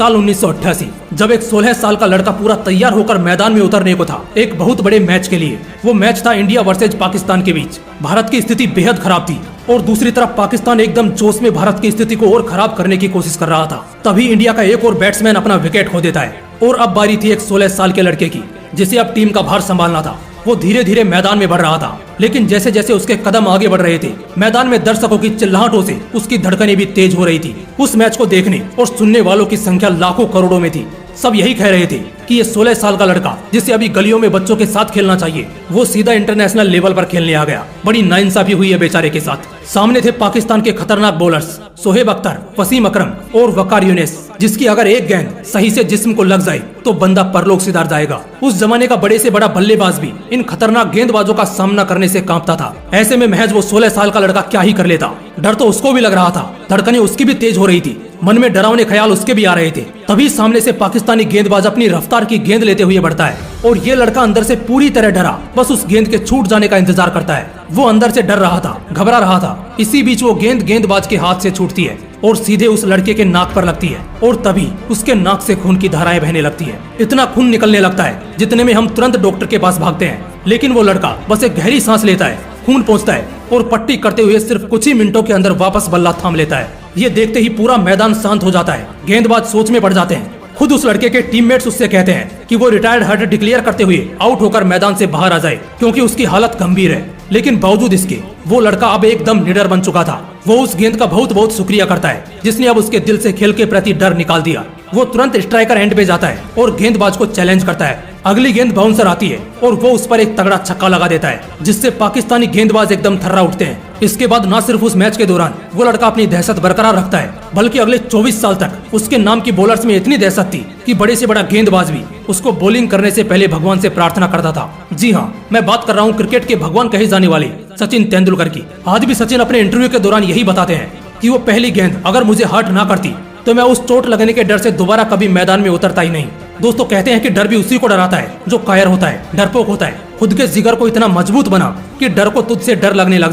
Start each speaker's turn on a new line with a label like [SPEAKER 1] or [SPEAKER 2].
[SPEAKER 1] साल 1988 जब एक 16 साल का लड़का पूरा तैयार होकर मैदान में उतरने को था एक बहुत बड़े मैच के लिए। वो मैच था इंडिया वर्सेज पाकिस्तान के बीच। भारत की स्थिति बेहद खराब थी और दूसरी तरफ पाकिस्तान एकदम जोश में भारत की स्थिति को और खराब करने की कोशिश कर रहा था। तभी इंडिया का एक और बैट्समैन अपना विकेट खो देता है और अब बारी थी एक 16 साल के लड़के की, जिसे अब टीम का भार संभालना था। वो धीरे धीरे मैदान में बढ़ रहा था, लेकिन जैसे जैसे उसके कदम आगे बढ़ रहे थे, मैदान में दर्शकों की चिल्लाहटों से उसकी धड़कनें भी तेज हो रही थी। उस मैच को देखने और सुनने वालों की संख्या लाखों करोड़ों में थी। सब यही कह रहे थे कि ये 16 साल का लड़का, जिसे अभी गलियों में बच्चों के साथ खेलना चाहिए, वो सीधा इंटरनेशनल लेवल पर खेलने आ गया। बड़ी नाइंसाफी हुई है बेचारे के साथ। सामने थे पाकिस्तान के खतरनाक बॉलर्स शोएब अख्तर, वसीम अकरम और वकार यूनिस, जिसकी अगर एक गेंद सही से जिस्म को लग जाए तो बंदा परलोक सिधार जाएगा। उस जमाने का बड़े से बड़ा बल्लेबाज भी इन खतरनाक गेंदबाजों का सामना करने से कांपता था। ऐसे में महज वो 16 साल का लड़का क्या ही कर लेता। डर तो उसको भी लग रहा था, धड़कनें उसकी भी तेज हो रही थी, मन में डरावने ख्याल उसके भी आ रहे थे। तभी सामने से पाकिस्तानी गेंदबाज अपनी रफ्तार की गेंद लेते हुए बढ़ता है और ये लड़का अंदर से पूरी तरह डरा, बस उस गेंद के छूट जाने का इंतजार करता है। वो अंदर से डर रहा था, घबरा रहा था। इसी बीच वो गेंद गेंदबाज के हाथ से छूटती है और सीधे उस लड़के के नाक पर लगती है और तभी उसके नाक से खून की धाराएं बहने लगती है। इतना खून निकलने लगता है जितने में हम तुरंत डॉक्टर के पास भागते हैं, लेकिन वो लड़का बस एक गहरी सांस लेता है, खून पहुंचता है और पट्टी करते हुए सिर्फ कुछ ही मिनटों के अंदर वापस बल्ला थाम लेता है। ये देखते ही पूरा मैदान शांत हो जाता है। गेंदबाज सोच में पड़ जाते हैं। खुद उस लड़के के टीममेट्स उससे कहते हैं कि वो रिटायर्ड हर्ट डिक्लेयर करते हुए आउट होकर मैदान से बाहर आ जाए, क्योंकि उसकी हालत गंभीर है। लेकिन बावजूद इसके वो लड़का अब एकदम निडर बन चुका था। वो उस गेंद का बहुत बहुत शुक्रिया करता है जिसने अब उसके दिल से खेल के प्रति डर निकाल दिया। वो तुरंत स्ट्राइकर एंड पे जाता है और गेंदबाज को चैलेंज करता है। अगली गेंद बाउंसर आती है और वो उस पर एक तगड़ा छक्का लगा देता है, जिससे पाकिस्तानी गेंदबाज एकदम थर्रा उठते हैं। इसके बाद न सिर्फ उस मैच के दौरान वो लड़का अपनी दहशत बरकरार रखता है, बल्कि अगले 24 साल तक उसके नाम की बॉलर्स में इतनी दहशत थी कि बड़े से बड़ा गेंदबाज भी उसको बॉलिंग करने से पहले भगवान से प्रार्थना करता था। जी हाँ, मैं बात कर रहा हूँ क्रिकेट के भगवान कहे जाने वाले सचिन तेंदुलकर की। आज भी सचिन अपने इंटरव्यू के दौरान यही बताते हैं कि वो पहली गेंद अगर मुझे हर्ट ना करती तो मैं उस चोट लगने के डर से दोबारा कभी मैदान में उतरता ही नहीं। दोस्तों, कहते हैं कि डर भी उसी को डराता है जो कायर होता है, डरपोक होता है। खुद के जिगर को इतना मजबूत बना कि डर को तुझसे डर लगने लग जाए।